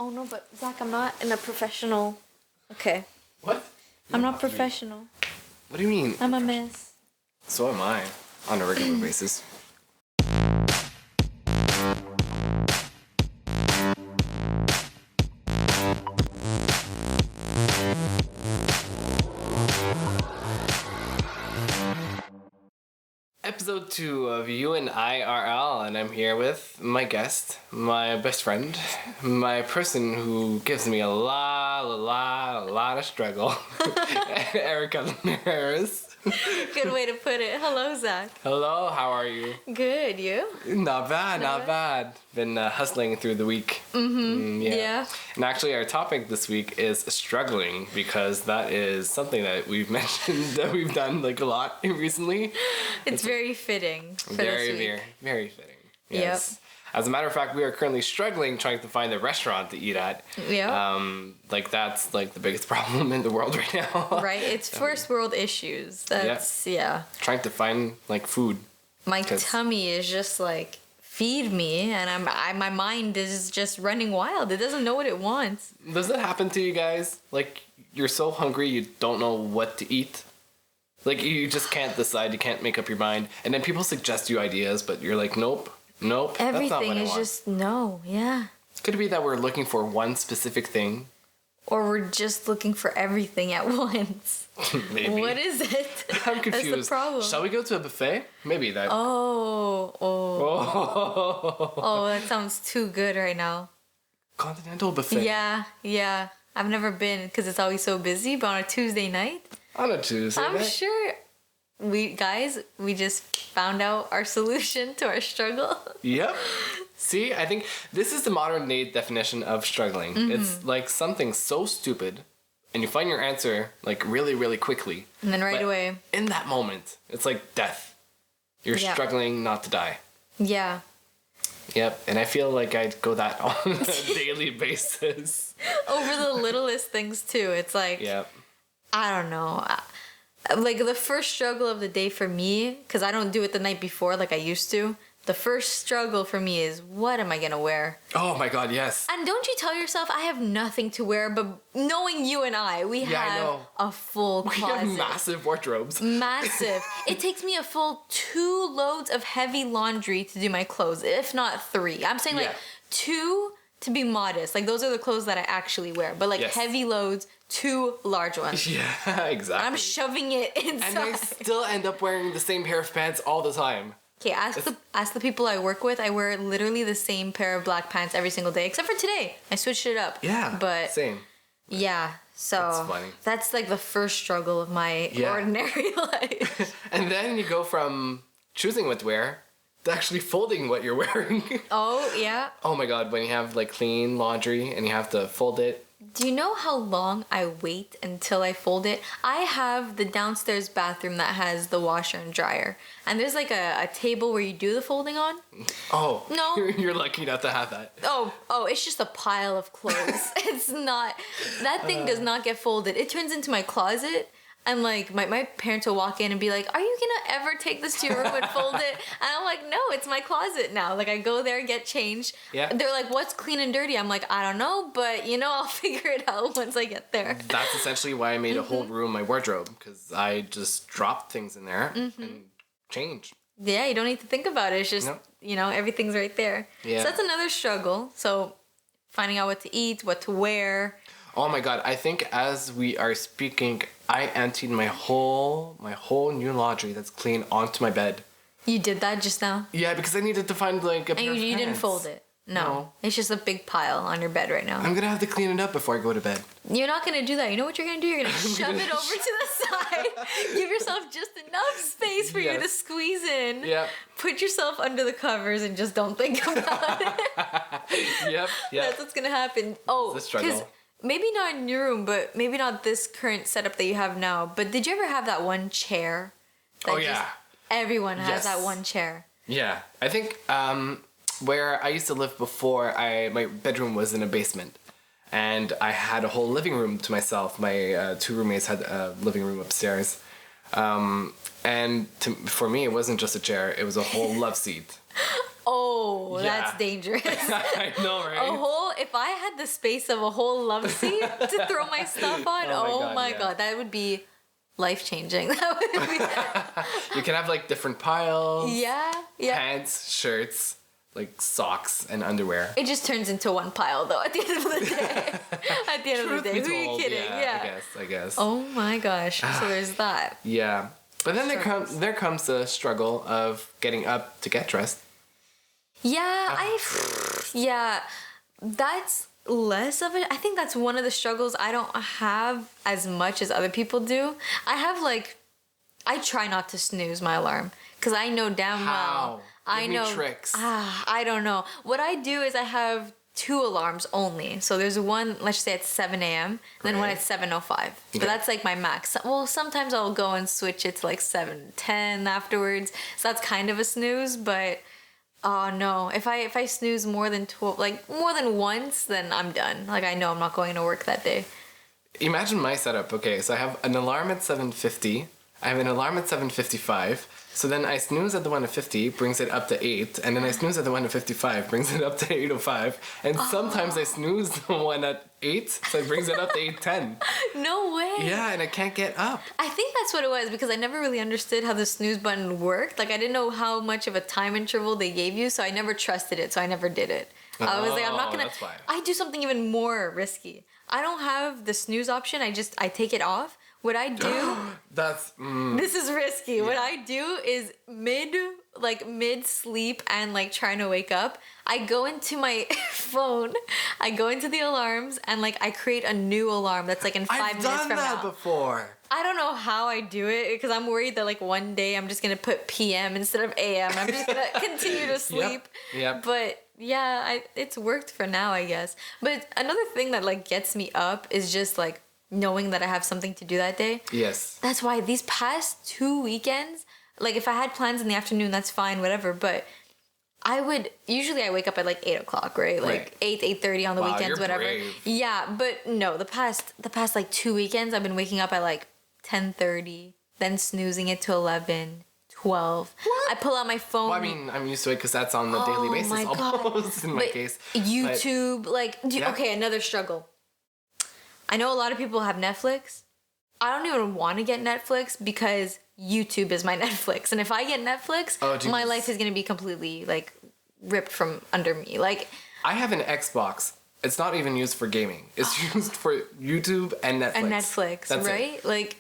Oh no, but Zach, I'm not in a professional. Okay. What? I'm not professional. What do you mean? I'm a miss. So am I, on a regular basis. Episode 2 of You and IRL, and I'm here with my guest, my best friend, my person who gives me a lot of struggle, Erica Linhares. Good way to put it. Hello, Zach. Hello, how are you? Good, you? Not bad. Been hustling through the week. Yeah. And actually, our topic this week is struggling, because that is something that we've mentioned that we've done like a lot recently. It's very fitting for this week. Very fitting. Yes. As a matter of fact, we are currently struggling trying to find a restaurant to eat at. Yeah. That's like the biggest problem in the world right now. Right? It's first world issues. That's, yeah. Trying to find like food. My tummy is just like, feed me, and my mind is just running wild. It doesn't know what it wants. Does that happen to you guys? Like, you're so hungry you don't know what to eat? Like, you just can't decide, you can't make up your mind. And then people suggest you ideas, but you're like, nope. Everything that's not what I is want. just no, yeah. Could it be that we're looking for one specific thing? Or we're just looking for everything at once. Maybe. What is it? I'm confused. That's the problem. Shall we go to a buffet? Maybe that. Oh, that sounds too good right now. Continental buffet. Yeah. I've never been because it's always so busy, but on a Tuesday night. On a Tuesday I'm night? sure we just found out our solution to our struggle. Yep. See, I think this is the modern day definition of struggling. Mm-hmm. It's like something so stupid, and you find your answer like really, really quickly. And then right away. In that moment, it's like death. You're struggling not to die. Yeah. Yep, and I feel like I'd go that on a daily basis. Over the littlest things too. It's like, Yep. I don't know. Like the first struggle of the day for me, because I don't do it the night before like I used to. The first struggle for me is, what am I going to wear? Oh my god, yes. And don't you tell yourself, I have nothing to wear, but knowing you and I have a full closet. We have massive wardrobes. Massive. It takes me a full 2 loads of heavy laundry to do my clothes, if not 3. I'm saying like 2 to be modest. Like those are the clothes that I actually wear. But like heavy loads, 2 large ones. Yeah, exactly. I'm shoving it inside. And I still end up wearing the same pair of pants all the time. Okay, ask the people I work with. I wear literally the same pair of black pants every single day, except for today. I switched it up. Yeah, but same. Yeah, so that's funny. That's like the first struggle of my ordinary life. And then you go from choosing what to wear to actually folding what you're wearing. Oh, yeah. Oh my god, when you have like clean laundry and you have to fold it. Do you know how long I wait until I fold it? I have the downstairs bathroom that has the washer and dryer. And there's like a table where you do the folding on. Oh. No. You're lucky not to have that. Oh, it's just a pile of clothes. It's not, that thing does not get folded. It turns into my closet. And like my parents will walk in and be like, are you gonna ever take this to your room and fold it? And I'm like, no, it's my closet now. Like I go there, get changed. Yeah. They're like, what's clean and dirty? I'm like, I don't know, but I'll figure it out once I get there. That's essentially why I made a whole room my wardrobe, because I just dropped things in there and changed. Yeah, you don't need to think about it. It's just, everything's right there. Yeah. So that's another struggle. So finding out what to eat, what to wear. Oh my god, I think as we are speaking, I emptied my whole new laundry that's clean onto my bed. You did that just now? Yeah, because I needed to find like a pair of you didn't pants. fold it? No. It's just a big pile on your bed right now. I'm gonna have to clean it up before I go to bed. You're not gonna do that. You know what you're gonna do? You're gonna shove it over to the side. Give yourself just enough space for you to squeeze in. Yep. Put yourself under the covers and just don't think about it. Yep. That's what's gonna happen. Oh, because maybe not in your room, but maybe not this current setup that you have now. But did you ever have that one chair? Everyone has that one chair. Yeah. I think where I used to live before, my bedroom was in a basement. And I had a whole living room to myself. My 2 roommates had a living room upstairs. And for me, it wasn't just a chair. It was a whole love seat. Oh, Yeah. that's dangerous. I know, right? If I had the space of a whole love seat to throw my stuff on, Oh my oh God, my yeah. god, that would be life changing. That would be. You can have like different piles. Yeah. Pants, shirts, like socks and underwear. It just turns into one pile though at the end of the day. At the end of the Truth day. be Who are you told, kidding? yeah. I guess. Oh my gosh. So there's that. Yeah. But then Struggles. there comes the struggle of getting up to get dressed. Yeah, yeah, that's less of it. I think that's one of the struggles I don't have as much as other people do. I try not to snooze my alarm because I know damn well. How? I Give me know tricks. I don't know. What I do is I have 2 alarms only. So there's one, let's say at 7 a.m. then one Right. at 7:05. So Okay. that's like my max. Well, sometimes I'll go and switch it to like 7:10 afterwards. So that's kind of a snooze, but oh no. If I snooze more than 12, like more than once, then I'm done. Like I know I'm not going to work that day. Imagine my setup. Okay, so I have an alarm at 7:50. I have an alarm at 7:55. So then I snooze at the one at 50, brings it up to 8, and then I snooze at the one at 55, brings it up to 8:05, and sometimes I snooze the one at 8, so it brings it up to 8:10. No way. Yeah, and I can't get up. I think that's what it was because I never really understood how the snooze button worked. Like I didn't know how much of a time interval they gave you, so I never trusted it, so I never did it. I was like, I'm not gonna. That's why. I do something even more risky. I don't have the snooze option. I take it off. What I do, That's this is risky. What Yeah. I do is mid sleep and like trying to wake up, I go into my phone, I go into the alarms and like I create a new alarm that's like in 5 I've minutes done from that now. before. I don't know how I do it because I'm worried that like one day I'm just gonna put PM instead of AM. I'm just gonna continue to sleep. Yep. But yeah, it's worked for now, I guess. But another thing that like gets me up is just like knowing that I have something to do that day. Yes. That's why these past 2 weekends, like if I had plans in the afternoon, that's fine, whatever. But I wake up at like 8 o'clock, right? Like Right. 8:30 on the Wow, weekends, you're whatever. brave. Yeah, but no, the past like 2 weekends, I've been waking up at like 10:30, then snoozing it to 11, 12. What? I pull out my phone. Well, I mean, I'm used to it because that's on a daily basis my God. almost in my But case. YouTube, Yeah. okay, another struggle. I know a lot of people have Netflix. I don't even want to get Netflix because YouTube is my Netflix. And if I get Netflix, Oh, my Jesus. life is going to be completely like ripped from under me. Like, I have an Xbox. It's not even used for gaming. It's used for YouTube and Netflix. a Netflix, That's right? It. Like,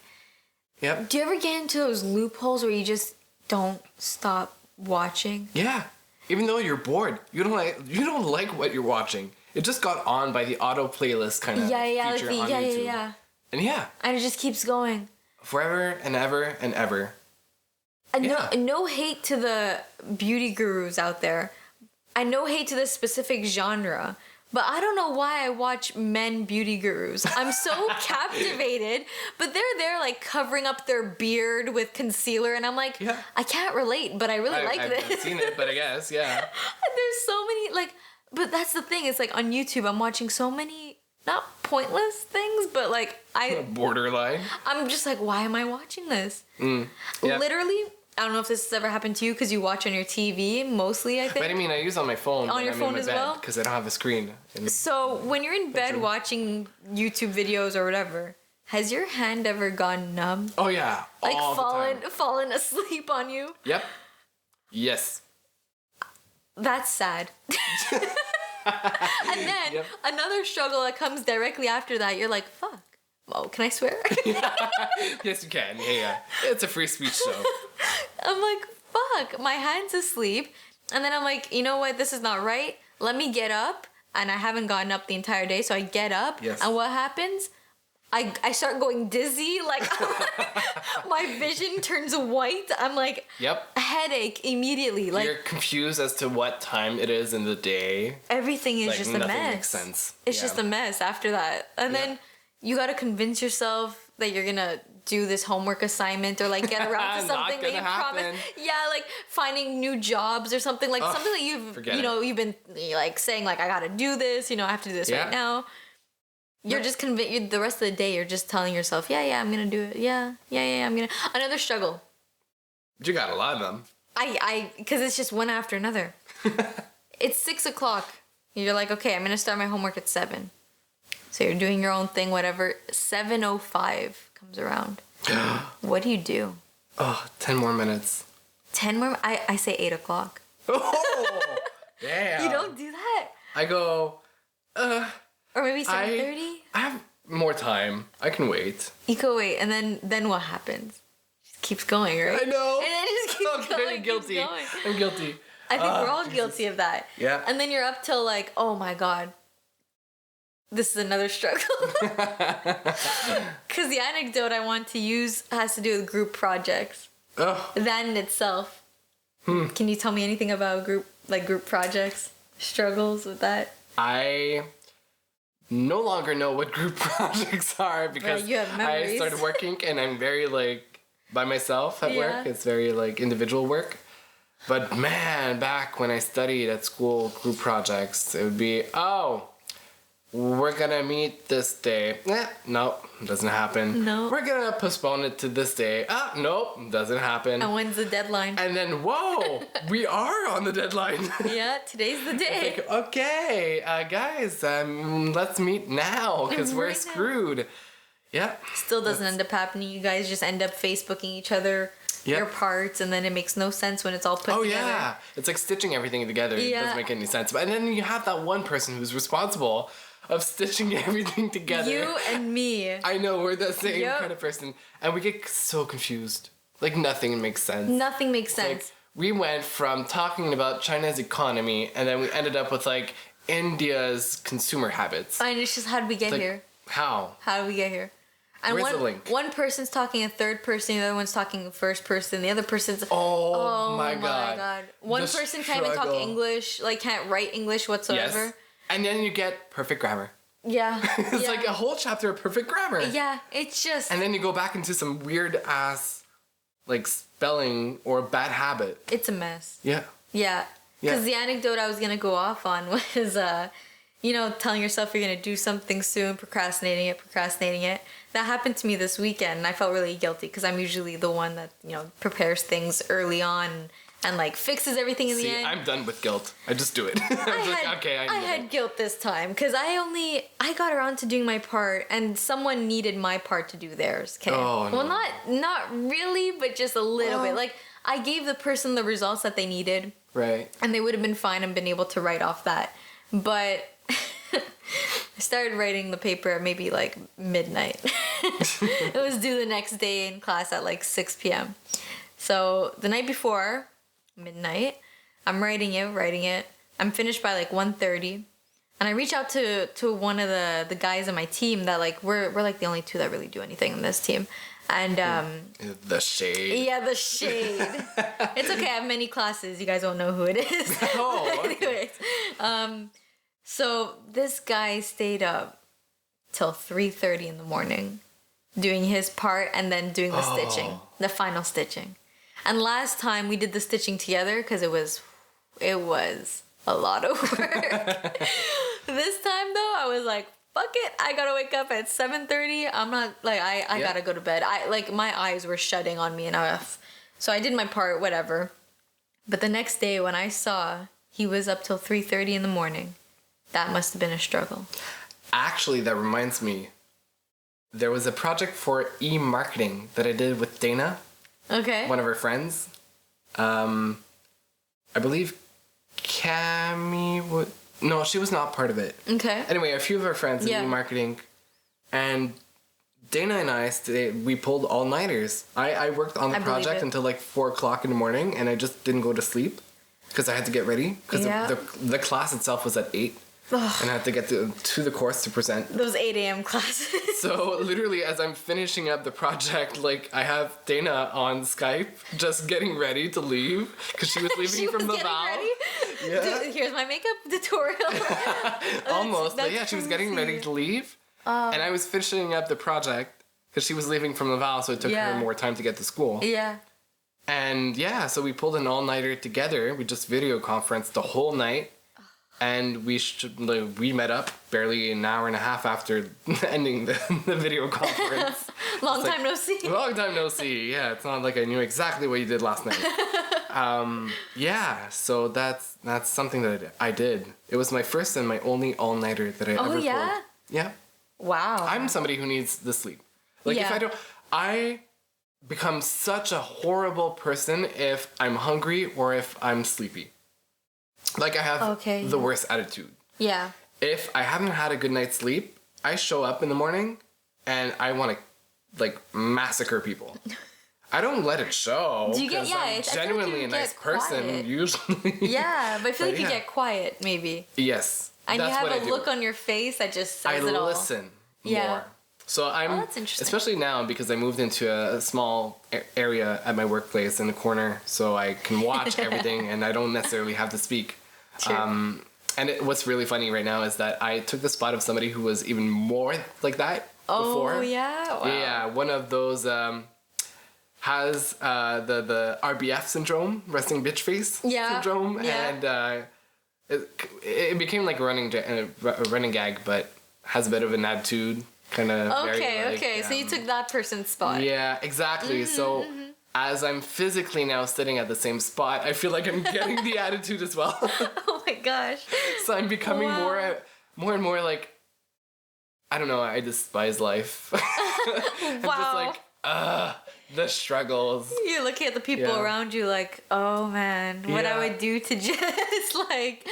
Yep. do you ever get into those loopholes where you just don't stop watching? Yeah. Even though you're bored, you don't like what you're watching. It just got on by the auto playlist kind of Yeah, feature on YouTube. And yeah, And it just keeps going. forever and ever and ever. And Yeah. no hate to the beauty gurus out there. I no hate to this specific genre, but I don't know why I watch men beauty gurus. I'm so captivated, but they're there like covering up their beard with concealer, and I'm like, Yeah. I can't relate, but I really like this. I've seen it, but I guess, yeah. There's so many like, but that's the thing. It's like on YouTube, I'm watching so many not pointless things, but like Borderline. I'm just like, why am I watching this? Yeah. Literally, I don't know if this has ever happened to you because you watch on your TV mostly, I think. But I mean, I use on my phone On when your I'm phone in my as bed well? because I don't have a screen. And So when you're in bed true. watching YouTube videos or whatever, has your hand ever gone numb? oh yeah, Like all the time. fallen asleep on you? Yep. Yes. That's sad. And then Yep. another struggle that comes directly after that, you're like, fuck. Oh, can I swear? Yes, you can. Yeah. It's a free speech show. I'm like, fuck, my hand's asleep. And then I'm like, you know what? This is not right. Let me get up. And I haven't gotten up the entire day. So I get up. Yes. And what happens? I start going dizzy. Like, my vision turns white. I'm like, Yep. a headache immediately. Like, You're confused as to what time it is in the day. everything is Like, just a nothing mess. makes sense. It's Yeah. just a mess after that. And Yeah. then you got to convince yourself that you're going to do this homework assignment or like get around to Not something that you gonna happen. promised. Yeah, like finding new jobs or something like Ugh, something that you've forget you've been like saying like I got to do this, I have to do this Yeah. right now. You're Yeah. just convinced the rest of the day you're just telling yourself, yeah, I'm going to do it. Yeah, I'm going to. Another struggle. You got a lot of them. Because it's just one after another. It's 6 o'clock. You're like, okay, I'm going to start my homework at 7. So you're doing your own thing, whatever. 7:05 comes around. What do you do? Oh, 10 more minutes. 10 more? I say 8 o'clock. Oh, damn. You don't do that? I go, Or maybe 7:30? I have more time. I can wait. You go wait, and then what happens? It just keeps going, right? I know. And then it just keeps I'm going. getting guilty. Keeps going. I'm guilty. I think we're all guilty of that. Yeah. And then you're up till like, oh my God. This is another struggle. Because the anecdote I want to use has to do with group projects. Oh. That in itself. Can you tell me anything about group projects? Struggles with that? I no longer know what group projects are because you have memories. I started working and I'm very like by myself at work. It's very like individual work. But man, back when I studied at school, group projects, it would be, we're gonna meet this day. Nope, doesn't happen. No. We're gonna postpone it to this day. Nope, doesn't happen. And when's the deadline? And then, whoa, we are on the deadline. Yeah, today's the day. Like, okay, guys, let's meet now because we're Right now. screwed. Yeah. Still doesn't end up happening. You guys just end up Facebooking each other. Yep. Your parts, and then it makes no sense when it's all put together. Yeah, it's like stitching everything together. It doesn't make any sense. And then you have that one person who's responsible of stitching everything together. You and me. I know, we're the same kind of person. And we get so confused. Like, nothing makes sense. Nothing makes sense. Like, we went from talking about China's economy, and then we ended up with, like, India's consumer habits. And it's just, how did we get here? How? How did we get here? And Where's the link? One person's talking in third person, the other one's talking in first person, the other person's... Oh my God. One person can't even talk English, like can't write English whatsoever. Yes. And then you get perfect grammar. Yeah. It's like a whole chapter of perfect grammar. Yeah, it's just... And then you go back into some weird ass, like, spelling or bad habit. It's a mess. Yeah. Yeah. Because the anecdote I was going to go off on was, telling yourself you're going to do something soon, procrastinating it. That happened to me this weekend, and I felt really guilty because I'm usually the one that, prepares things early on and, like, fixes everything in the end. I'm done with guilt. I just do it. I had guilt this time because I got around to doing my part, and someone needed my part to do theirs. Okay. Oh, well, no. not really, but just a little bit. Like, I gave the person the results that they needed. Right. And they would have been fine and been able to write off that. But I started writing the paper at maybe like midnight. It was due the next day in class at like 6 p.m. So the night before, midnight, I'm writing it. I'm finished by like 1:30. And I reach out to one of the guys on my team that like, we're like the only two that really do anything in this team. And the shade. Yeah, the shade. It's okay. I have many classes. You guys won't know who it is. Oh. Anyways, so this guy stayed up till 3:30 in the morning, doing his part and then doing the stitching, the final stitching. And last time we did the stitching together because it was a lot of work. This time though, I was like, fuck it, I gotta wake up at 7:30. I'm not like I gotta go to bed. My eyes were shutting on me enough. So I did my part, whatever. But the next day when I saw he was up till 3:30 in the morning, that must have been a struggle. Actually, that reminds me. There was a project for e-marketing that I did with Dana. Okay. One of her friends. I believe Cami would... No, she was not part of it. Okay. Anyway, a few of our friends in marketing, and Dana and I, we pulled all-nighters. I worked on the project until like 4 o'clock in the morning, and I just didn't go to sleep because I had to get ready because the class itself was at 8. Ugh. And I had to get to the course to present. Those 8 a.m. classes. So literally as I'm finishing up the project, like I have Dana on Skype just getting ready to leave because she was leaving from the Val. Yeah. Dude, here's my makeup tutorial. Almost, but yeah, she was getting ready to leave. And I was finishing up the project because she was leaving from Laval, so it took her more time to get to school. Yeah. And yeah, so we pulled an all-nighter together. We just video conferenced the whole night. And we met up barely an hour and a half after ending the video conference. Long time no see. Long time no see. Yeah, it's not like I knew exactly what you did last night. Yeah, so that's something that I did. It was my first and my only all-nighter that I ever pulled. Yeah. Wow. I'm somebody who needs the sleep. Like if I become such a horrible person if I'm hungry or if I'm sleepy. Like I have the worst attitude. Yeah. If I haven't had a good night's sleep, I show up in the morning and I want to like massacre people. I don't let it show because I'm genuinely a nice person usually. Yeah, but I feel like you get quiet maybe. Yes. And you have a look on your face that just says it all. I listen more. So that's interesting. Especially now because I moved into a small area at my workplace in the corner, so I can watch everything and I don't necessarily have to speak. True. What's really funny right now is that I took the spot of somebody who was even more like that before. Oh yeah. Wow. Yeah, one of those has the RBF syndrome, resting bitch face syndrome, and it became like a running gag, but has a bit of an attitude. Kind of okay. So you took that person's spot. Yeah, exactly. Mm-hmm, so as I'm physically now sitting at the same spot, I feel like I'm getting the attitude as well. Oh my gosh. So I'm becoming more and more like, I don't know, I despise life. I'm just like, the struggles. You're looking at the people around you like, oh man, what I would do to just like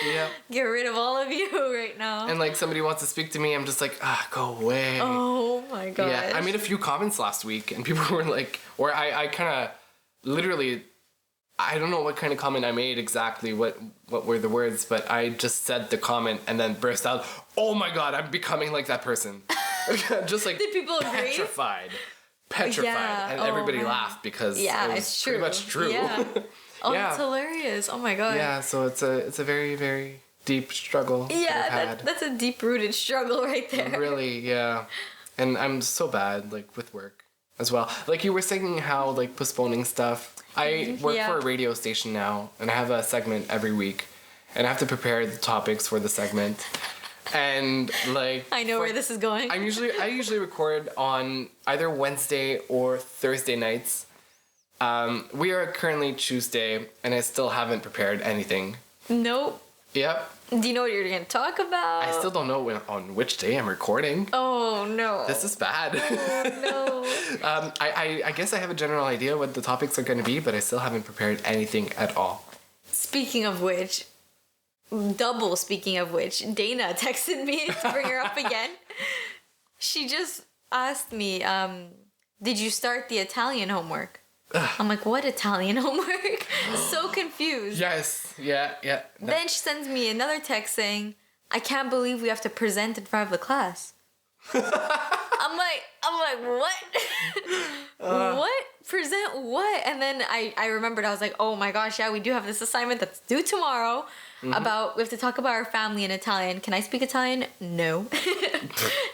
get rid of all of you right now. And like somebody wants to speak to me, I'm just like, go away. Oh my gosh. Yeah, I made a few comments last week and people were like, or I kind of literally, I don't know what kind of comment I made exactly, what were the words, but I just said the comment and then burst out, oh my god, I'm becoming like that person. Just like did people agree? Petrified, and everybody laughed because it's pretty much true. Yeah. It's hilarious. Oh my god. Yeah, so it's a very, very deep struggle. Yeah, that's a deep rooted struggle right there. Really, yeah. And I'm so bad like with work as well. Like you were saying how like postponing stuff. I work for a radio station now and I have a segment every week and I have to prepare the topics for the segment. And like I know where this is going. I usually record on either Wednesday or Thursday nights. We are currently Tuesday and I still haven't prepared anything. Nope. Yep. Do you know what you're going to talk about? I still don't know on which day I'm recording. Oh no. This is bad. Oh no. I guess I have a general idea what the topics are going to be, but I still haven't prepared anything at all. Speaking of which, Dana texted me to bring her up again. She just asked me, did you start the Italian homework? I'm like, what Italian homework? So confused. Yes, yeah. Then she sends me another text saying, I can't believe we have to present in front of the class. I'm like, what? What? Present what? And then I remembered, I was like, oh my gosh, yeah, we do have this assignment that's due tomorrow. Mm-hmm. We have to talk about our family in Italian. Can I speak Italian? No.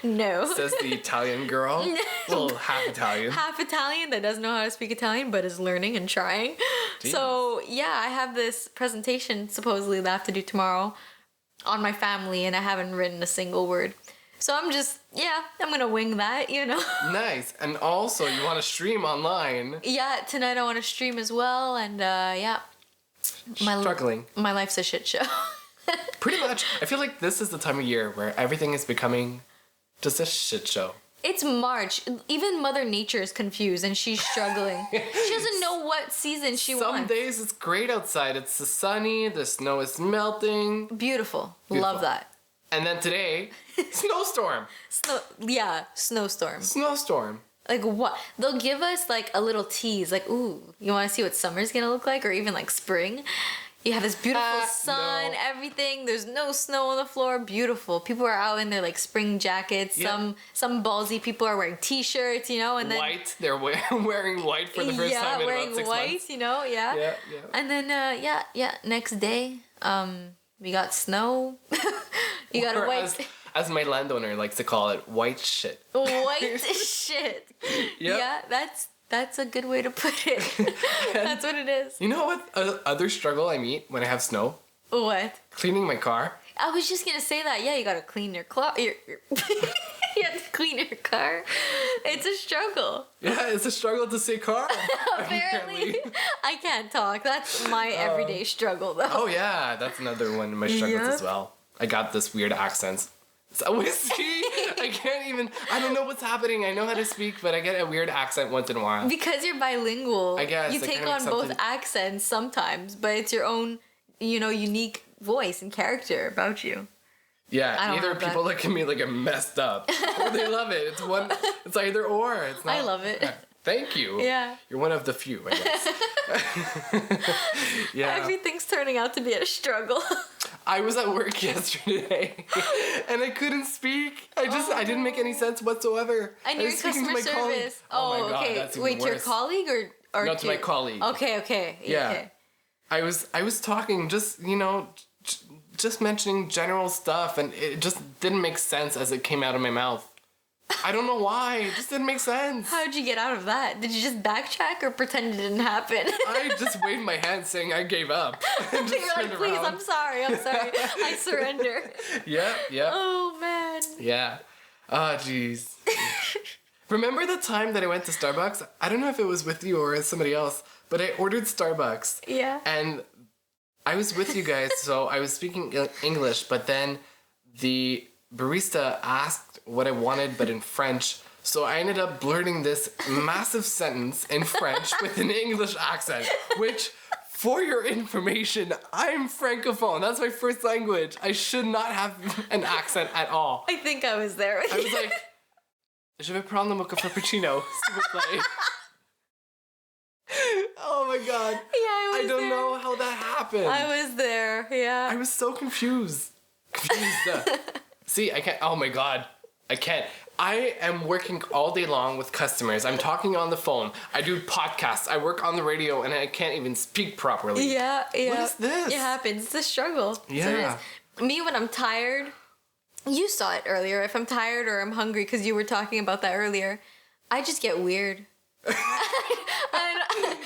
No. Says the Italian girl. Well, half Italian. Half Italian that doesn't know how to speak Italian but is learning and trying. Jeez. So, yeah, I have this presentation supposedly that I have to do tomorrow on my family and I haven't written a single word. So I'm just, I'm going to wing that, you know. Nice. And also, you want to stream online. Yeah, tonight I want to stream as well. And, struggling. My life's a shit show. Pretty much. I feel like this is the time of year where everything is becoming just a shit show. It's March. Even Mother Nature is confused and she's struggling. She doesn't know what season she wants. Some days it's great outside. It's sunny. The snow is melting. Beautiful. Love that. And then today, snowstorm. Snowstorm. Snowstorm. Like what? They'll give us like a little tease, like, ooh, you want to see what summer's gonna look like, or even like spring. You have this beautiful sun, everything. There's no snow on the floor. Beautiful. People are out in their like spring jackets. Yep. Some ballsy people are wearing t-shirts, you know, and then white. They're wearing white for the first time in about 6 months. Yeah, wearing white, you know, yeah. And then next day, we got snow. You got a white. As my landowner likes to call it, white shit. White shit. Yep. Yeah, that's a good way to put it. That's what it is. You know what other struggle I meet when I have snow? What? Cleaning my car. I was just gonna say that. Yeah, you gotta clean your you have to clean your car. It's a struggle. Yeah, it's a struggle to say car. Apparently, I can't talk. That's my everyday struggle, though. Oh yeah, that's another one of my struggles Yep. as well. I got this weird accent. So, see, I can't even. I don't know what's happening. I know how to speak, but I get a weird accent once in a while. Because you're bilingual, I guess, you I take kinda on make both something- accents sometimes, but it's your own, unique voice and character about you. I Yeah, don't either have that. people look at me like I'm messed up, or they love it. It's one. It's either or. It's not. I love it. Thank you. Yeah. You're one of the few, I guess. Yeah. Everything's turning out to be a struggle. I was at work yesterday, and I couldn't speak. I didn't make any sense whatsoever. And I you're was in speaking to customer my colleague. service. Oh my God, okay. that's even Wait, to your worse. colleague or No, to my colleague. Okay. Yeah. Okay. I was talking just just mentioning general stuff, and it just didn't make sense as it came out of my mouth. I don't know why. It just didn't make sense. How'd you get out of that? Did you just backtrack or pretend it didn't happen? I just waved my hand saying I gave up. And just You're like, turned please, around. I'm sorry, I surrender. Yeah. Oh man. Yeah. Oh, jeez. Remember the time that I went to Starbucks? I don't know if it was with you or somebody else, but I ordered Starbucks. Yeah. And I was with you guys, so I was speaking English, but then the barista asked what I wanted, but in French. So I ended up blurting this massive sentence in French with an English accent, which, for your information, I'm Francophone. That's my first language. I should not have an accent at all. I think I was there. I was like, je vais prendre le mocha frappuccino, s'il vous plaît. Oh my God. Yeah, I I was don't there. know how that happened. I was there. Yeah. I was so confused. See, I can't. Oh my God. I can't. I am working all day long with customers. I'm talking on the phone. I do podcasts. I work on the radio, and I can't even speak properly. Yeah. What is this? It happens. It's a struggle. So it Yeah. is. Me, when I'm tired, you saw it earlier. If I'm tired or I'm hungry, because you were talking about that earlier, I just get weird.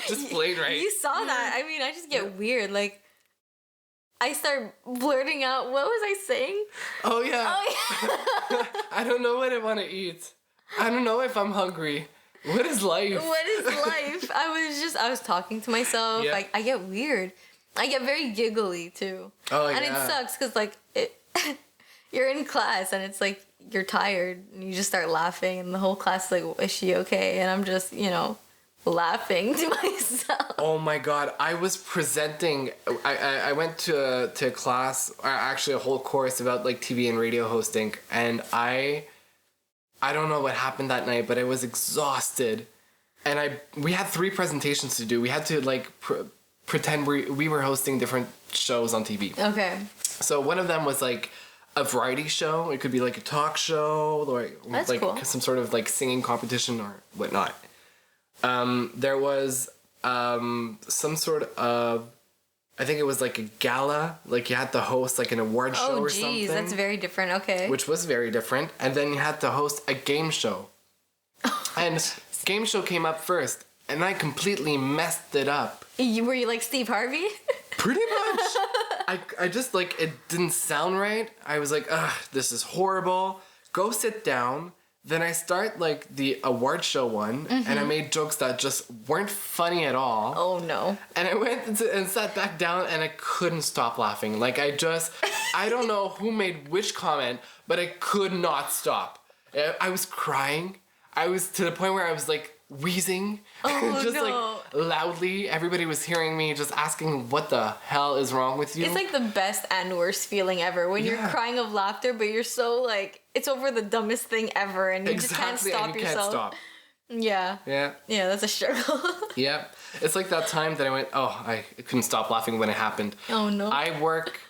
Just plain right. You saw that. I mean, I just get weird. Like, I start blurting out, what was I saying? Oh yeah. Oh, yeah. I don't know what I want to eat. I don't know if I'm hungry. What is life? What is life? I was talking to myself. Yeah. Like, I get weird. I get very giggly too. Oh, and yeah. it sucks because like you're in class and it's like you're tired and you just start laughing and the whole class is like, is she okay? And I'm just, laughing to myself. Oh my God, I was presenting, I went to a class, or actually a whole course about like TV and radio hosting, and I don't know what happened that night, but I was exhausted, and we had 3 presentations to do. We had to like pretend we were hosting different shows on TV. Okay. So one of them was like a variety show. It could be like a talk show, or That's like cool. some sort of like singing competition or whatnot. There was some sort of, I think it was like a gala, like you had to host like an award show Oh, or geez, something. that's very different. Okay. Which was very different. And then you had to host a game show. And game show came up first, and I completely messed it up. Were you like Steve Harvey? Pretty much. I just like, it didn't sound right. I was like, ugh, this is horrible. Go sit down. Then I start like the award show one, and I made jokes that just weren't funny at all. Oh no. And I went and sat back down, and I couldn't stop laughing. Like I don't know who made which comment, but I could not stop. I was crying. I was to the point where I was like wheezing, Oh, just no. like loudly. Everybody was hearing me, just asking, "What the hell is wrong with you?" It's like the best and worst feeling ever when you're Yeah. crying of laughter, but you're so like, it's over the dumbest thing ever and you just can't stop and you yourself. can't stop. Yeah. Yeah. Yeah, that's a struggle. Yeah, it's like that time that I went, I couldn't stop laughing when it happened. Oh, no. I work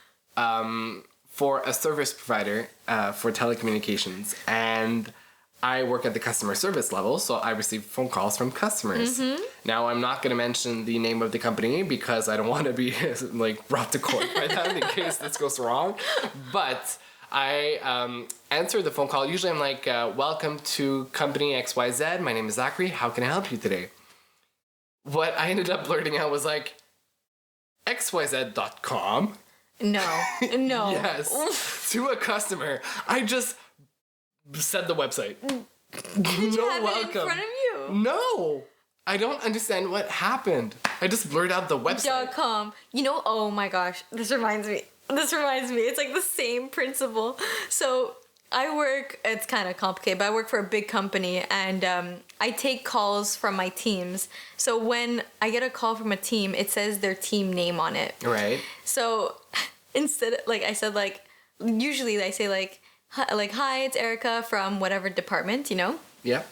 for a service provider for telecommunications, and I work at the customer service level, so I receive phone calls from customers. Now, I'm not going to mention the name of the company because I don't want to be like brought to court by them in case this goes wrong, but I answer the phone call. Usually I'm like, welcome to company XYZ. My name is Zachary. How can I help you today? What I ended up blurting out was like, xyz.com. No. No. Yes. To a customer. I just said the website. Did you have it in front of you? No. I don't understand what happened. I just blurred out the website. .com. You know, oh my gosh. This reminds me. It's like the same principle. So I work, it's kind of complicated, but I work for a big company, and I take calls from my teams. So when I get a call from a team, it says their team name on it. Right. So instead, like I said, like usually I say hi, it's Erica from whatever department, you know? Yep.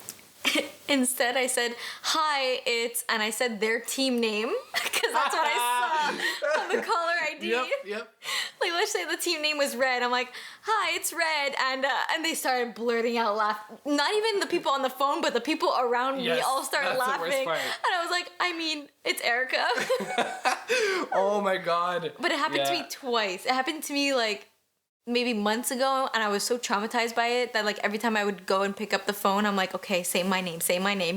Instead, I said, hi, and I said their team name, because that's what I saw on the caller ID. Yep. Like, let's say the team name was Red. I'm like, hi, it's Red. And they started blurting out laughing. Not even the people on the phone, but the people around me all started laughing. The worst part. And I was like, I mean, it's Erica. Oh my God. But it happened to me twice. It happened to me, like, maybe months ago, and I was so traumatized by it that, like, every time I would go and pick up the phone, I'm like, okay, say my name,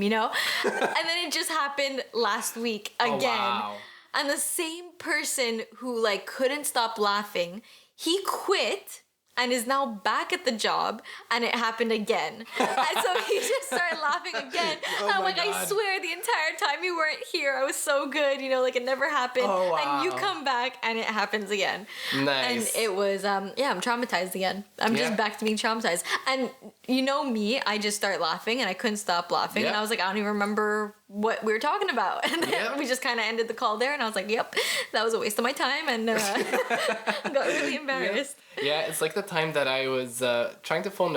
you know? And then it just happened last week again. Oh, wow. And the same person who, like, couldn't stop laughing, he quit and is now back at the job, and it happened again. And so he just started laughing again. Oh, and I'm like, God. I swear the entire time you weren't here, I was so good, you know, like it never happened. Oh, wow. And you come back and it happens again. Nice. And it was, I'm traumatized again. I'm just back to being traumatized. And you know me, I just start laughing and I couldn't stop laughing. And I was like, I don't even remember what we were talking about. And then we just kind of ended the call there, and I was like, yep, that was a waste of my time, and got really embarrassed. Yeah, it's like the time that I was trying to phone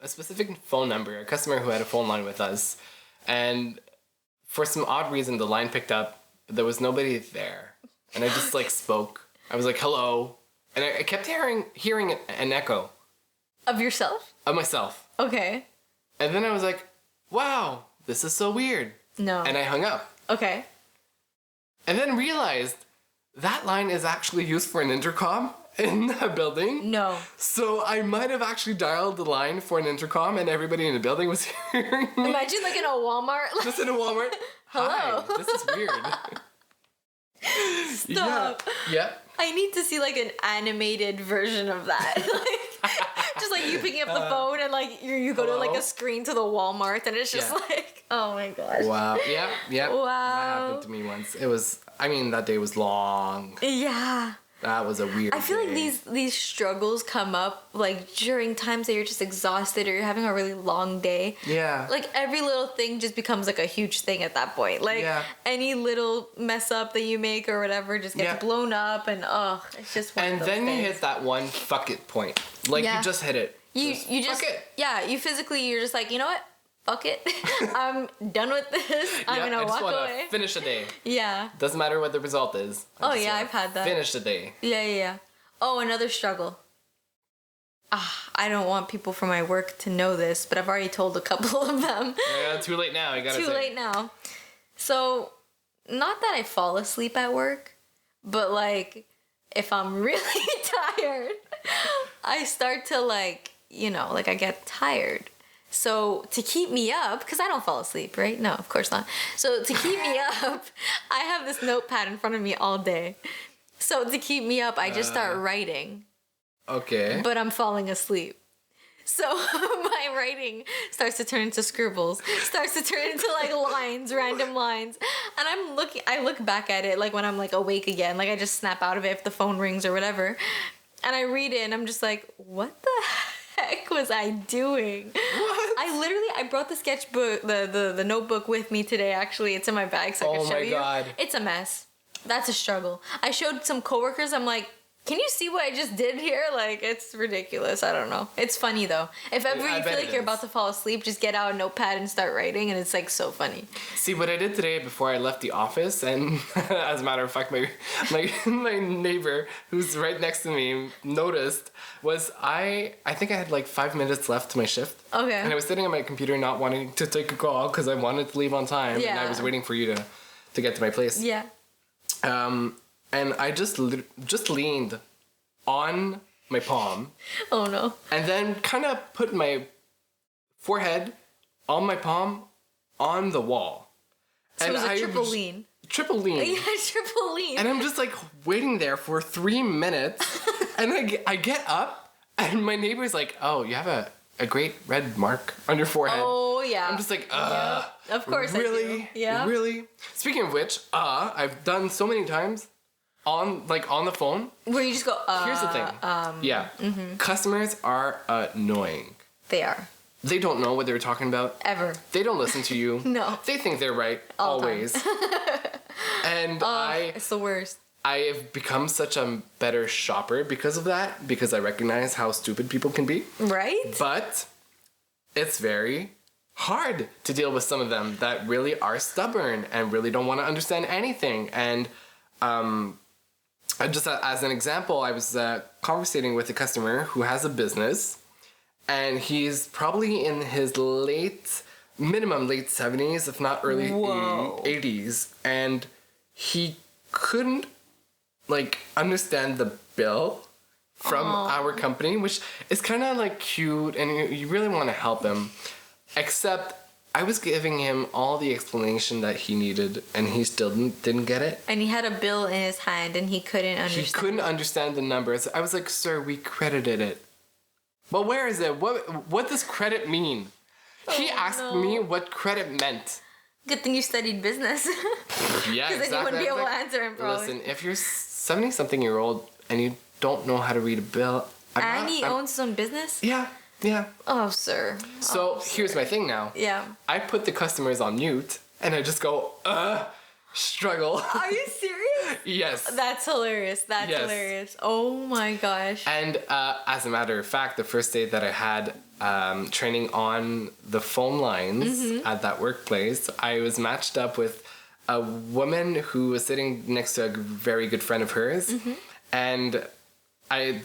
a specific phone number, a customer who had a phone line with us, and for some odd reason the line picked up, but there was nobody there, and I just like spoke. I was like, hello, and I kept hearing an echo. Of yourself? Of myself. Okay. And then I was like, wow, this is so weird. No. And I hung up. Okay. And then realized that line is actually used for an intercom in the building. No. So I might have actually dialed the line for an intercom, and everybody in the building was hearing me. Imagine like in a Walmart. Like, just in a Walmart. Hello. Hi, this is weird. Stop. Yeah. I need to see like an animated version of that. Like, just like you picking up the phone and like you go to like a screen to the Walmart, and it's just like, oh my gosh. Wow. Yeah. Wow. That happened to me once. It was, I mean, that day was long. Yeah. That was a weird I feel day. like these struggles come up like during times that you're just exhausted or you're having a really long day. Yeah. Like every little thing just becomes like a huge thing at that point. Like any little mess up that you make or whatever just gets blown up, and it's just one of those then things. you hit that one fuck it point. Like you just hit it. You just fuck it. Yeah, you physically, you're just like, you know what? Fuck it. I'm done with this. I'm gonna walk away. Finish the day. Yeah. Doesn't matter what the result is. I've had that. Finish the day. Yeah. Oh, another struggle. I don't want people from my work to know this, but I've already told a couple of them. Yeah, too late now. You gotta Too late now. So, not that I fall asleep at work, but like, if I'm really tired, I start to like, you know, like I get tired. So to keep me up, because I don't fall asleep, right? No, of course not. So to keep me up, I have this notepad in front of me all day. So to keep me up, I just start writing. Okay. But I'm falling asleep. So my writing starts to turn into scribbles, starts to turn into like lines, random lines. And I look back at it like when I'm like awake again, like I just snap out of it if the phone rings or whatever. And I read it and I'm just like, what the heck was I doing? What? I brought the sketchbook, the notebook with me today. Actually, it's in my bag, so I can show you. Oh my God. It's a mess. That's a struggle. I showed some coworkers. I'm like, can you see what I just did here? Like, it's ridiculous. I don't know. It's funny though. If ever you feel like you're about to fall asleep, just get out a notepad and start writing, and it's like so funny. See what I did today before I left the office, and as a matter of fact, my neighbor who's right next to me noticed, was I think I had like 5 minutes left to my shift. Okay. And I was sitting on my computer not wanting to take a call because I wanted to leave on time, and I was waiting for you to get to my place. Yeah. And I just leaned on my palm. Oh no. And then kind of put my forehead on my palm on the wall. So it was a triple lean. triple lean. Yeah, triple lean. And I'm just like waiting there for 3 minutes. And I get up and my neighbor's like, oh, you have a great red mark on your forehead. Oh, yeah. I'm just like, Yeah. Of course really? I do. Yeah. Really? Speaking of which, I've done so many times on the phone. Where you just go, Here's the thing. Yeah. Mm-hmm. Customers are annoying. They are. They don't know what they're talking about. Ever. They don't listen to you. No. They think they're right. All always. And it's the worst. I have become such a better shopper because of that, because I recognize how stupid people can be. Right? But it's very hard to deal with some of them that really are stubborn and really don't want to understand anything. And just as an example, I was conversating with a customer who has a business, and he's probably in his minimum late 70s, if not early 80s, and he couldn't understand the bill from our company, which is kind of like cute, and you really want to help him, except I was giving him all the explanation that he needed, and he still didn't get it. And he had a bill in his hand, and he couldn't understand. He couldn't understand the numbers. I was like, sir, we credited it. But where is it? What does credit mean? He asked me what credit meant. Good thing you studied business. Yeah, Because then you wouldn't be able to answer him, probably. Listen, if you're 70-something-year-old and you don't know how to read a bill... He owns his own business? Yeah. Oh, sir. So here's my thing now. Yeah. I put the customers on mute, and I just go, struggle. Are you serious? Yes. That's hilarious. That's hilarious. Oh my gosh. And as a matter of fact, the first day that I had training on the phone lines at that workplace, I was matched up with a woman who was sitting next to a very good friend of hers. And I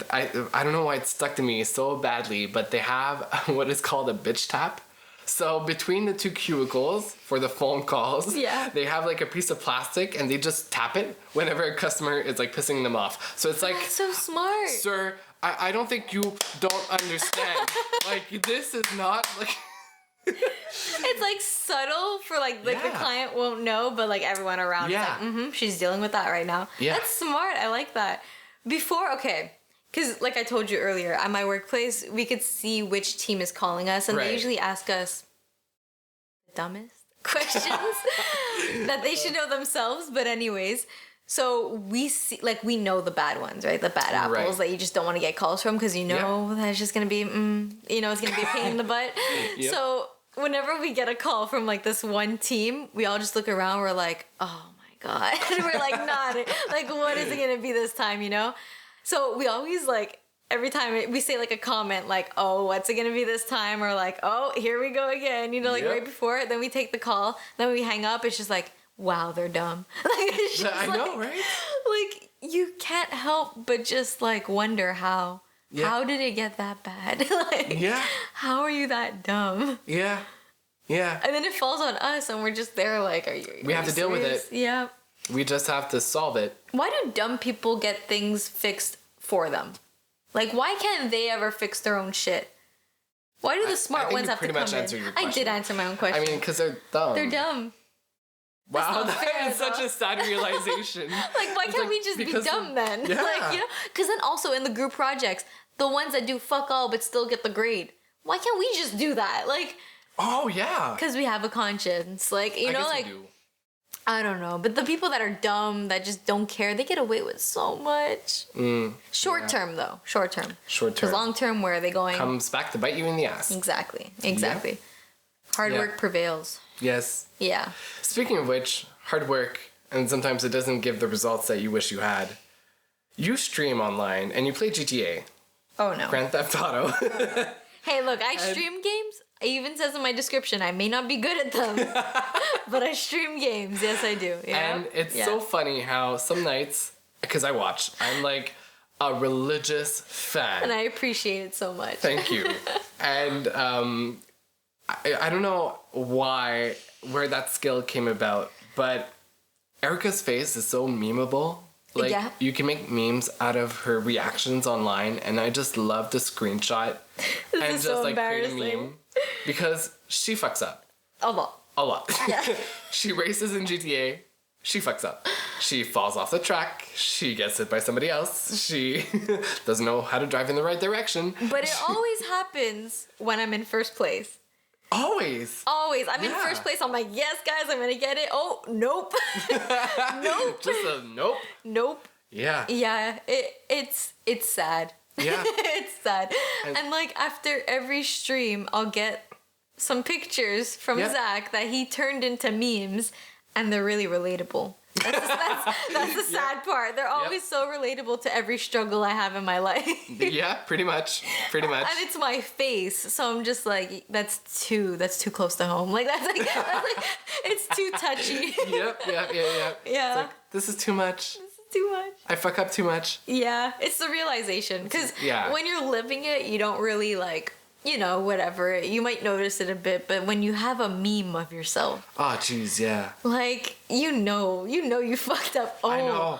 don't know why it stuck to me so badly, but they have what is called a bitch tap. So between the two cubicles for the phone calls, they have like a piece of plastic and they just tap it whenever a customer is like pissing them off. So it's like, that's so smart. Sir, I don't think you don't understand. Like, this is not like... It's like subtle for like the client won't know, but like everyone around is like, she's dealing with that right now. Yeah. That's smart. I like that. Because like I told you earlier, at my workplace, we could see which team is calling us, and they usually ask us the dumbest questions that they should know themselves. But anyways, so we see, like, we know the bad ones, right? The bad apples that you just don't want to get calls from because you know that it's just going to be, it's going to be a pain in the butt. So whenever we get a call from like this one team, we all just look around, we're like, oh my God. And we're like, nodding. Like, what is it going to be this time, So we always like, every time we say like a comment like, oh, what's it going to be this time? Or like, oh, here we go again, right before it. Then we take the call. Then we hang up. It's just like, wow, they're dumb. I know, right? Like, you can't help but just like wonder how. Yeah. How did it get that bad? How are you that dumb? Yeah. And then it falls on us and we're just there like, we have to deal with it. Yeah. We just have to solve it. Why do dumb people get things fixed for them? Like, why can't they ever fix their own shit? Why do the smart ones have to come in? I did answer my own question. I mean, because they're dumb. They're dumb. Wow, that is such a sad realization. Like, why can't we just be dumb then? Yeah. Like, because then also in the group projects, the ones that do fuck all but still get the grade, why can't we just do that? Like, oh, yeah. Because we have a conscience. Like, I guess like... we do. I don't know, but the people that are dumb, that just don't care, they get away with so much. Short term, though. Short term. Because long term, where are they going? Comes back to bite you in the ass. Exactly. Yeah. Hard work prevails. Yes. Yeah. Speaking of which, hard work, and sometimes it doesn't give the results that you wish you had. You stream online, and you play GTA. Oh, no. Grand Theft Auto. Hey, look, I stream games. It even says in my description, I may not be good at them, but I stream games. Yes, I do. Yeah? And it's so funny how some nights, because I watch, I'm like a religious fan. And I appreciate it so much. Thank you. And I don't know where that skill came about, but Erica's face is so memeable. Like, you can make memes out of her reactions online, and I just love to screenshot and just like create a meme because she fucks up a lot. Yeah. She races in GTA, she fucks up. She falls off the track. She gets hit by somebody else. She doesn't know how to drive in the right direction. But it always happens when I'm in first place. Always. Always. I'm in first place. I'm like, yes, guys, I'm gonna get it. Oh, nope. Nope. Just a nope. Nope. Yeah. Yeah. It's sad. Yeah. It's sad. And like after every stream, I'll get some pictures from Zach that he turned into memes, and they're really relatable. That's the sad part. They're always so relatable to every struggle I have in my life. Yeah, pretty much. Pretty much. And it's my face, so I'm just like, that's too close to home. Like that's like it's too touchy. Yep. Yeah. Yeah. It's like, this is too much. Too much. I fuck up too much. Yeah, it's the realization, because when you're living it, you don't really like, you know, whatever. You might notice it a bit, but when you have a meme of yourself, oh jeez, yeah, like you know you fucked up. Oh, I know.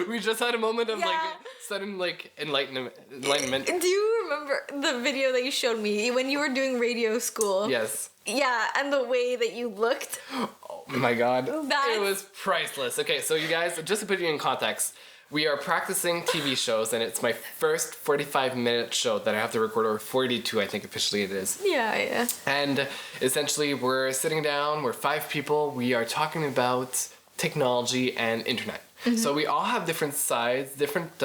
We just had a moment of like sudden like enlightenment. Do you remember the video that you showed me when you were doing radio school? Yes. Yeah, and the way that you looked. Oh my god. It was priceless. Okay, so you guys, just to put you in context, we are practicing TV shows, and it's my first 45-minute show that I have to record, or 42, I think officially it is. Yeah. And essentially, we're sitting down, we're 5 people, we are talking about technology and internet. Mm-hmm. So we all have different sides, different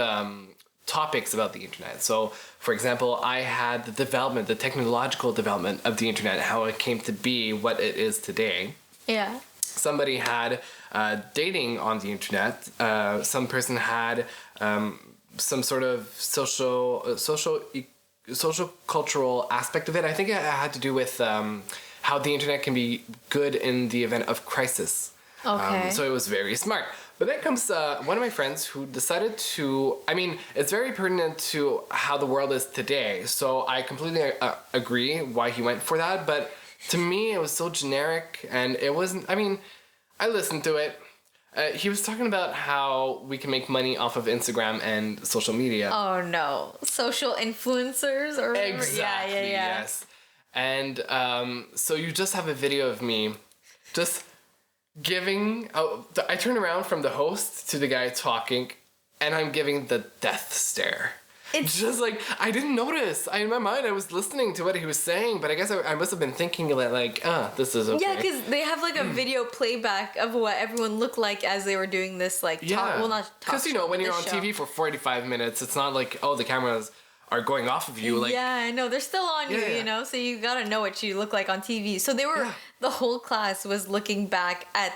topics about the internet. So, for example, I had the technological development of the internet, how it came to be what it is today. Yeah. Somebody had dating on the internet. Some person had some sort of social cultural aspect of it. I think it had to do with how the internet can be good in the event of crisis. Okay. So it was very smart. But then comes one of my friends who decided to, I mean, it's very pertinent to how the world is today. So I completely agree why he went for that. But to me, it was so generic, and it wasn't, I mean, I listened to it. He was talking about how we can make money off of Instagram and social media. Oh no. Social influencers or whatever? Exactly, yeah. Yes. And so you just have a video of me just giving, I turn around from the host to the guy talking, and I'm giving the death stare. It's just like, I didn't notice. In my mind, I was listening to what he was saying, but I guess I must have been thinking like, this is okay. Yeah, because they have like a video playback of what everyone looked like as they were doing this, like, because, you know, when you're on TV for 45 minutes, it's not like, the cameras are going off of you. Like, yeah, I know. They're still on you, you know, so you gotta know what you look like on TV. So they were, the whole class was looking back at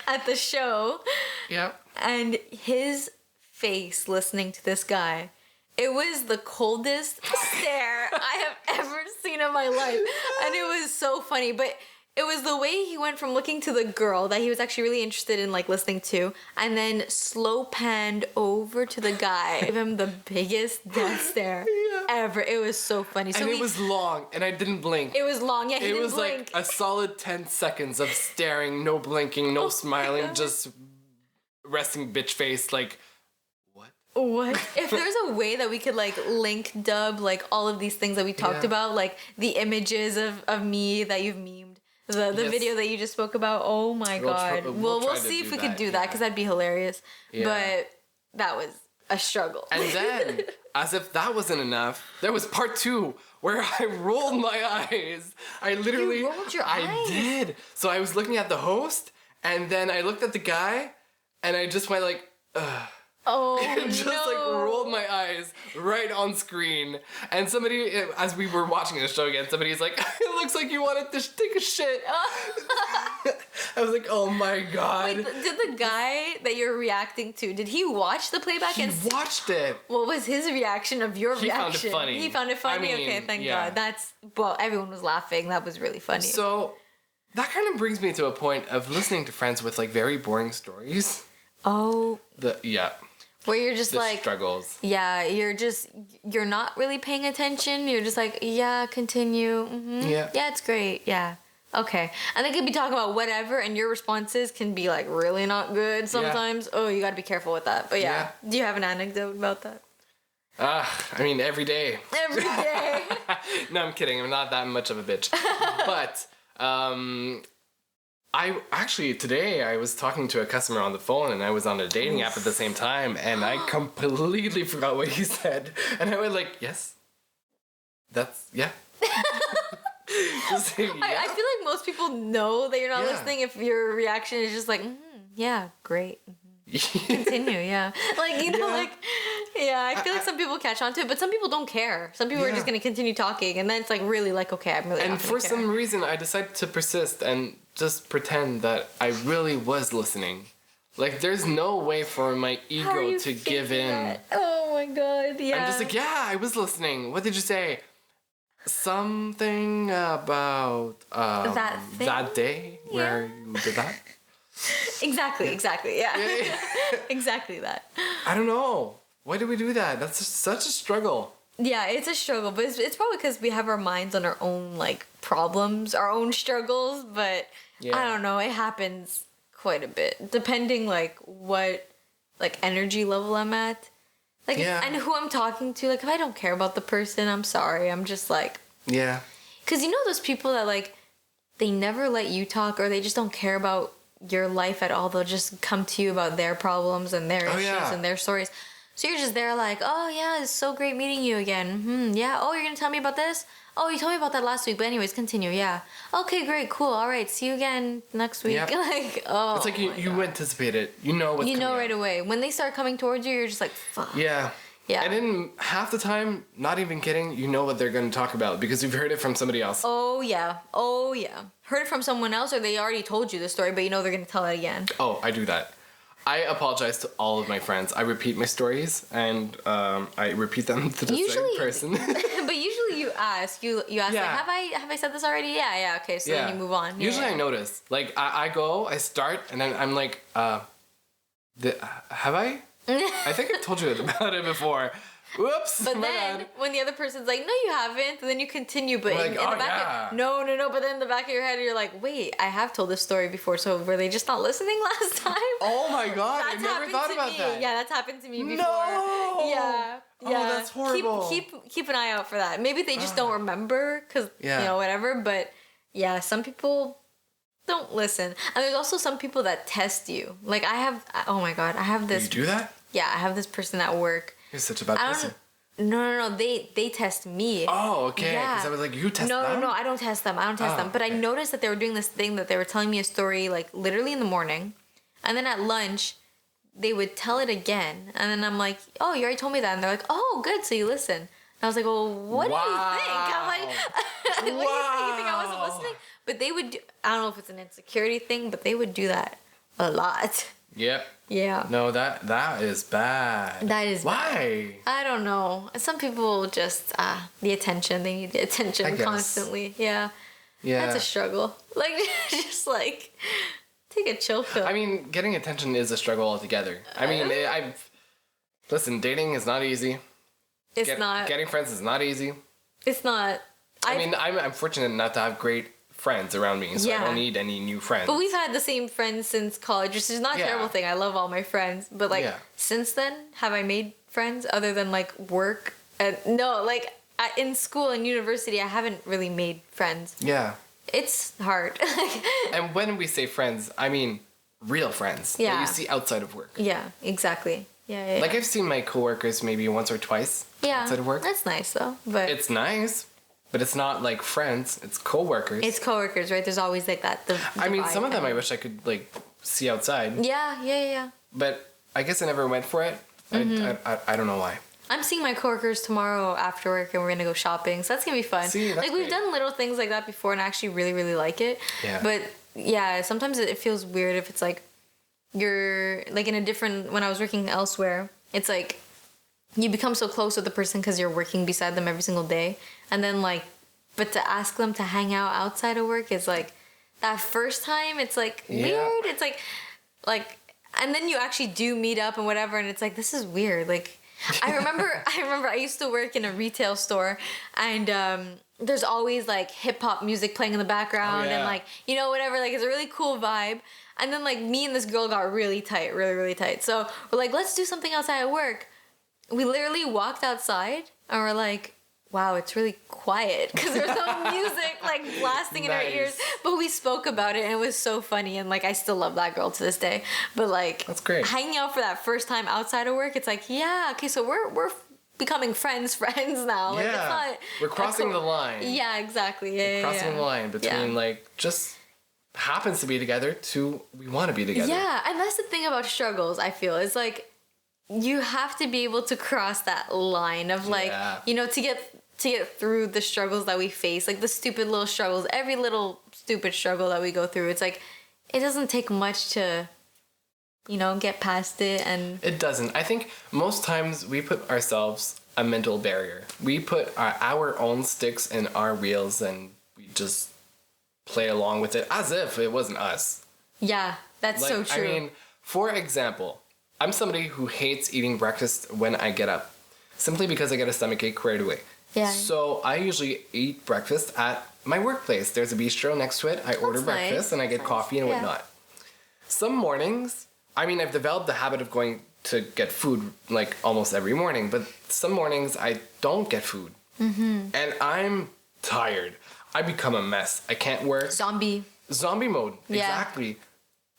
at the show. Yeah. And his face listening to this guy, it was the coldest stare I have ever seen in my life. And it was so funny, but it was the way he went from looking to the girl that he was actually really interested in, like, listening to, and then slow panned over to the guy, give him the biggest death stare ever. It was so funny. So it was long, and I didn't blink. It was long, yeah, he didn't blink. It was like a solid 10 seconds of staring, no blinking, no smiling, just resting bitch face, like, what? If there's a way that we could, like, link dub, like, all of these things that we talked about, like, the images of me that you've memed, the video that you just spoke about, oh my god. We'll see if we could do that, because that'd be hilarious. Yeah. But that was a struggle. And then, as if that wasn't enough, there was part 2, where I rolled my eyes. I literally... You rolled your eyes? I did. So I was looking at the host, and then I looked at the guy, and I just went like, ugh. Oh, just like rolled my eyes right on screen. And somebody, as we were watching the show again, somebody's like, it looks like you wanted to take a shit. I was like, oh my god. Wait, did the guy that you're reacting to, did he watch the playback? He watched it. What was his reaction of your reaction? He found it funny. He found it funny? I mean, okay, thank god. Well, everyone was laughing. That was really funny. So, that kind of brings me to a point of listening to friends with like very boring stories. Oh. Where you're just like struggles. Yeah, you're not really paying attention. You're just like, yeah, continue. Mm-hmm. Yeah, it's great. Yeah, okay. And they could be talking about whatever, and your responses can be like really not good sometimes. Yeah. Oh, you got to be careful with that. But yeah, do you have an anecdote about that? I mean, every day. Every day. No, I'm kidding. I'm not that much of a bitch. But Today I was talking to a customer on the phone and I was on a dating app at the same time and I completely forgot what he said. And I was like, yes. That's, yeah. Just saying, yeah. I feel like most people know that you're not listening if your reaction is just like, yeah, great. Continue, yeah. Like, you know, I feel like some people catch on to it, but some people don't care. Some people are just going to continue talking, and then it's like really like, okay, I'm really not And for care. some reason, I decided to persist and just pretend that I really was listening. Like, there's no way for my ego to give in. That? Oh my god, yeah. I'm just like, yeah, I was listening. What did you say? Something about that day where you did that? Exactly, yeah. Exactly that. I don't know. Why do we do that? That's just such a struggle. Yeah, it's a struggle, but it's probably because we have our minds on our own, like, problems, our own struggles, but I don't know, it happens quite a bit, depending, like, what, like, energy level I'm at. Like, and who I'm talking to. Like, if I don't care about the person, I'm sorry. I'm just like... Yeah. Because you know those people that, like, they never let you talk or they just don't care about your life at all. They'll just come to you about their problems and their issues and their stories. So you're just there like, oh, yeah, it's so great meeting you again. Yeah. Oh, you're going to tell me about this? Oh, you told me about that last week. But anyways, continue. Yeah. Okay, great. Cool. All right. See you again next week. Yep. Like, oh. It's like you anticipate it. You know what's coming. You know right away. When they start coming towards you, you're just like, fuck. Yeah. Yeah. And then half the time, not even kidding, you know what they're going to talk about because you've heard it from somebody else. Oh, yeah. Oh, yeah. Heard it from someone else or they already told you the story, but you know they're going to tell it again. Oh, I do that. I apologize to all of my friends. I repeat my stories and I repeat them to the same person. But usually you ask, like, have I said this already? Yeah, okay, so then you move on. Usually I notice. Like, I start, and then I'm like, have I? I think I told you about it before. Whoops. But then when the other person's like, no, you haven't, and then you continue, but in the back of, no, but then in the back of your head you're like, wait, I have told this story before, so were they just not listening last time? Oh my god, I never thought about that. Yeah, that's happened to me before. No. Yeah. Oh, that's horrible. Keep an eye out for that. Maybe they just don't remember because you know whatever. But yeah, some people don't listen, and there's also some people that test you. Like I have this. You do that? Yeah, I have this person at work. You're such a bad person. No. They test me. Oh, okay. Because I was like, you test them? No. I don't test them. But I noticed that they were doing this thing that they were telling me a story like literally in the morning, and then at lunch, they would tell it again, and then I'm like, oh, you already told me that, and they're like, oh, good, so you listen. And I was like, well, what do you think? I'm like, what do you think? You think I wasn't listening? But they would. I don't know if it's an insecurity thing, but they would do that a lot. Yep. Yeah. No, that is bad. That is Why? Bad. I don't know. Some people just the attention. They need the attention constantly. Yeah. Yeah. That's a struggle. Like just like take a chill pill. I mean, getting attention is a struggle altogether. I mean, listen, dating is not easy. It's not. Getting friends is not easy. It's not. I mean, I'm fortunate enough to have great friends around me, so I don't need any new friends. But we've had the same friends since college, which is not a terrible thing. I love all my friends. But like since then, have I made friends other than like work? No, like in school and university, I haven't really made friends. Yeah. It's hard. And when we say friends, I mean real friends that you see outside of work. Yeah, exactly. Yeah. Like I've seen my coworkers maybe once or twice outside of work. That's nice though. But it's nice. But it's not like friends, it's coworkers. It's coworkers, right? There's always like that. I mean, some of them I wish I could like see outside. Yeah. But I guess I never went for it. Mm-hmm. I don't know why. I'm seeing my coworkers tomorrow after work and we're gonna go shopping. So that's gonna be fun. See, that's we've done little things like that before and I actually really, really like it. Yeah. But yeah, sometimes it feels weird if it's like you're like in a different, when I was working elsewhere, it's like you become so close with the person because you're working beside them every single day. And then like, but to ask them to hang out outside of work is like, that first time, it's like weird. It's like, and then you actually do meet up and whatever. And it's like, this is weird. Like, I remember I used to work in a retail store and there's always like hip hop music playing in the background and like, you know, whatever, like it's a really cool vibe. And then like me and this girl got really tight, really, really tight. So we're like, let's do something outside of work. We literally walked outside and we're like, wow, it's really quiet because there's no music like blasting in our ears. But we spoke about it and it was so funny, and like I still love that girl to this day. But like, that's great. Hanging out for that first time outside of work, it's like, yeah, okay, so we're becoming friends now. Like, yeah, it's not, we're crossing the line. Yeah, exactly. Yeah, crossing the line between like just happens to be together to we want to be together. Yeah, and that's the thing about struggles. I feel is like you have to be able to cross that line of like to get through the struggles that we face, like the stupid little struggles, every little stupid struggle that we go through. It's like it doesn't take much to get past it. And it doesn't. I think most times we put ourselves a mental barrier. We put our own sticks in our wheels and we just play along with it as if it wasn't us. Yeah, that's so true. I mean, for example, I'm somebody who hates eating breakfast when I get up, simply because I get a stomachache right away. Yeah. So I usually eat breakfast at my workplace. There's a bistro next to it. I order breakfast and I get coffee and whatnot. Some mornings, I mean, I've developed the habit of going to get food like almost every morning, but some mornings I don't get food. Mm-hmm. And I'm tired. I become a mess. I can't work. Zombie mode. Yeah. Exactly.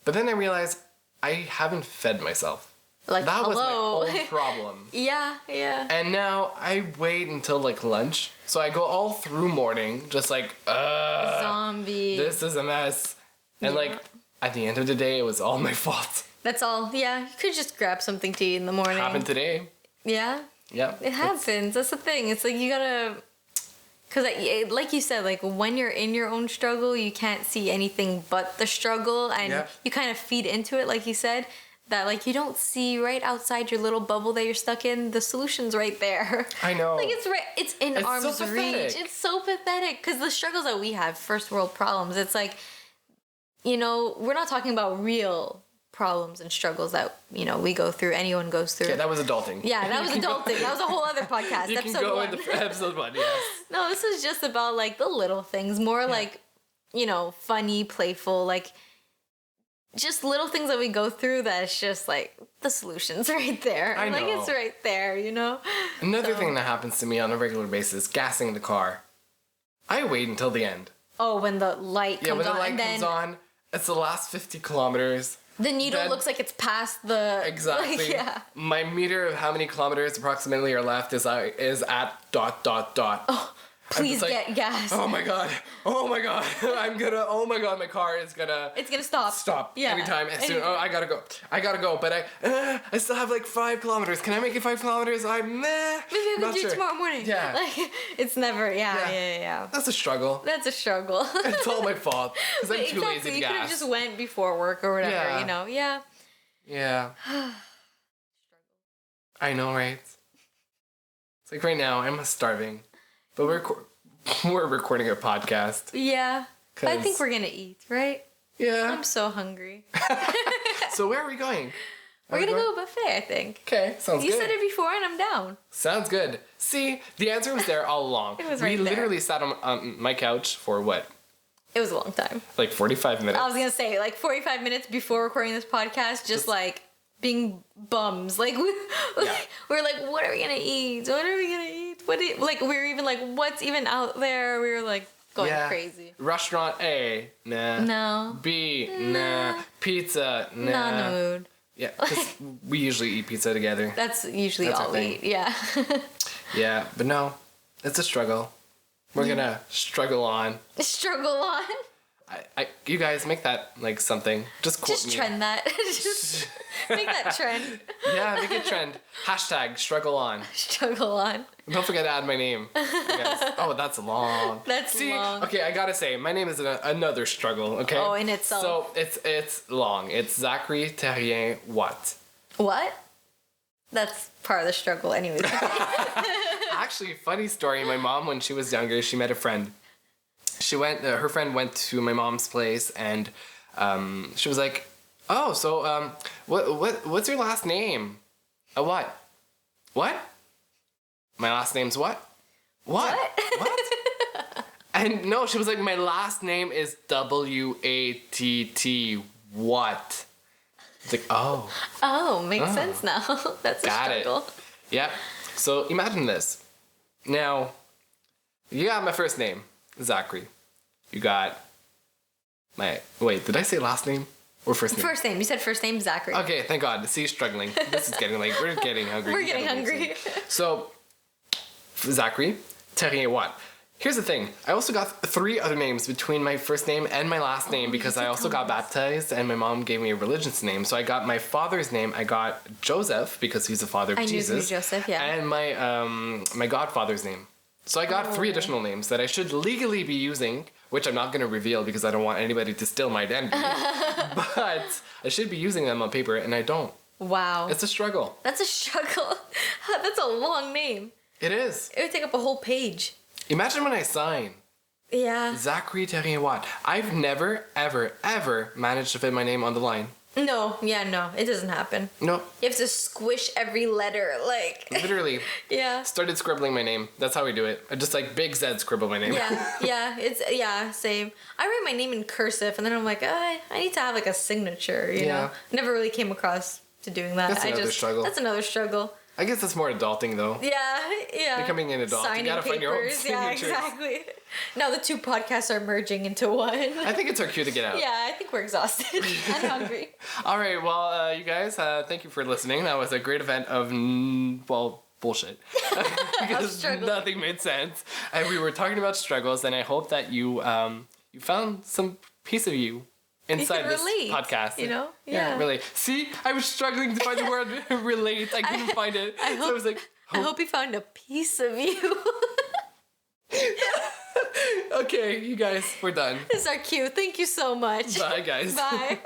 But then I realize I haven't fed myself. Like, that hello. was my own problem. Yeah. And now I wait until like lunch. So I go all through morning just like, zombie. This is a mess. And like at the end of the day, it was all my fault. That's all. Yeah. You could just grab something to eat in the morning. Happened today. Yeah. Yeah. It happens. That's the thing. It's like you gotta... Because like you said, like when you're in your own struggle, you can't see anything but the struggle. And you kind of feed into it, like you said. That like you don't see right outside your little bubble that you're stuck in. The solution's right there. I know. Like it's in arm's reach. It's so pathetic because the struggles that we have, first world problems. It's like, we're not talking about real problems and struggles that we go through. Anyone goes through. Yeah, that was adulting. Yeah, that was adulting. That was a whole other podcast. You can go into episode 1. Yes. No, this is just about like the little things, more like funny, playful, like. Just little things that we go through that's just like the solution's right there. I know. Like it's right there, Another thing that happens to me on a regular basis, gassing the car. I wait until the end. Oh, when the light comes on. Yeah, when the light comes on, it's the last 50 kilometers. The needle looks like it's past the... Exactly. Like, yeah. My meter of how many kilometers approximately are left is at ... Oh. Please get gas. Oh my god. My car is gonna... It's gonna stop. Stop. Yeah. Anytime. Soon. Oh, I gotta go. But I still have like 5 kilometers. Can I make it 5 kilometers? Maybe I can do it tomorrow morning. Yeah. Like, it's never... Yeah. That's a struggle. It's all my fault. Because I'm too lazy to gas. You could have just went before work or whatever, Yeah. Yeah. I know, right? It's like right now, I'm starving. But we're recording a podcast. Yeah. I think we're gonna eat, right? Yeah. I'm so hungry. So where are we going? We're gonna go buffet, I think. Okay, sounds good. You said it before and I'm down. Sounds good. See, the answer was there all along. It was right there. We there. literally sat on my couch for what? It was a long time. Like 45 minutes. I was gonna say, like 45 minutes before recording this podcast, just like being bums. Like we're like, what are we gonna eat? Like we were even like, what's even out there? We were like going crazy. Restaurant A, nah. No. B, nah. Pizza, nah. Not in the mood. Yeah, because we usually eat pizza together. That's usually all we eat. Yeah. Yeah, but no, it's a struggle. We're gonna struggle on. Struggle on. You guys make that like something. Just quote me. Just trend that. Just make that trend. Yeah, make it trend. # struggle on. Struggle on. Don't forget to add my name. Oh, that's long. That's long. Okay, I gotta say, my name is another struggle. Okay. Oh, in itself. So it's long. It's Zachary Terrien What? What? That's part of the struggle, anyways. Actually, funny story. My mom, when she was younger, she met a friend. Her friend went to my mom's place, and she was like, "Oh, so what's your last name?" What? What? My last name's what? What? What? And no, she was like, my last name is W-A-T-T. What? It's like, oh. Oh, makes sense now. That's a struggle. It. Yeah. So imagine this. Now, You got my first name, Zachary. You got my... Wait, did I say last name or first name? First name. You said first name, Zachary. Okay, thank God. See, struggling. This is getting late. We're getting hungry. We're getting hungry. So, Zachary, Terrier Watt. Here's the thing. I also got 3 other names between my first name and my last name because I also got baptized and my mom gave me a religious name. So I got my father's name. I got Joseph because he's the father of Jesus. I knew Joseph, yeah. And my godfather's name. So I got 3 additional names that I should legally be using, which I'm not going to reveal because I don't want anybody to steal my identity. But I should be using them on paper and I don't. Wow. It's a struggle. That's a struggle. That's a long name. It is. It would take up a whole page. Imagine when I sign. Yeah. Zachary Terrier Watt. I've never, ever, ever managed to fit my name on the line. No, it doesn't happen. No. You have to squish every letter, like... Literally. Yeah. Started scribbling my name. That's how we do it. I just like Big Z scribble my name. Yeah, same. I write my name in cursive, and then I'm like, I need to have like a signature, you know? Never really came across to doing that. That's another struggle. That's another struggle. I guess that's more adulting though. Yeah. Becoming an adult. Signing you gotta papers, find your own signatures. Yeah, exactly. Now the 2 podcasts are merging into one. I think it's our cue to get out. Yeah, I think we're exhausted and hungry. All right, well, you guys, thank you for listening. That was a great event of, bullshit. Because nothing made sense. And we were talking about struggles, and I hope that you found some piece of you inside this podcast. You know? Yeah, relate. See, I was struggling to find the word relate. I couldn't find it. I was like, I hope you found a piece of you. Okay, you guys, we're done. This is our cue. Thank you so much. Bye, guys. Bye.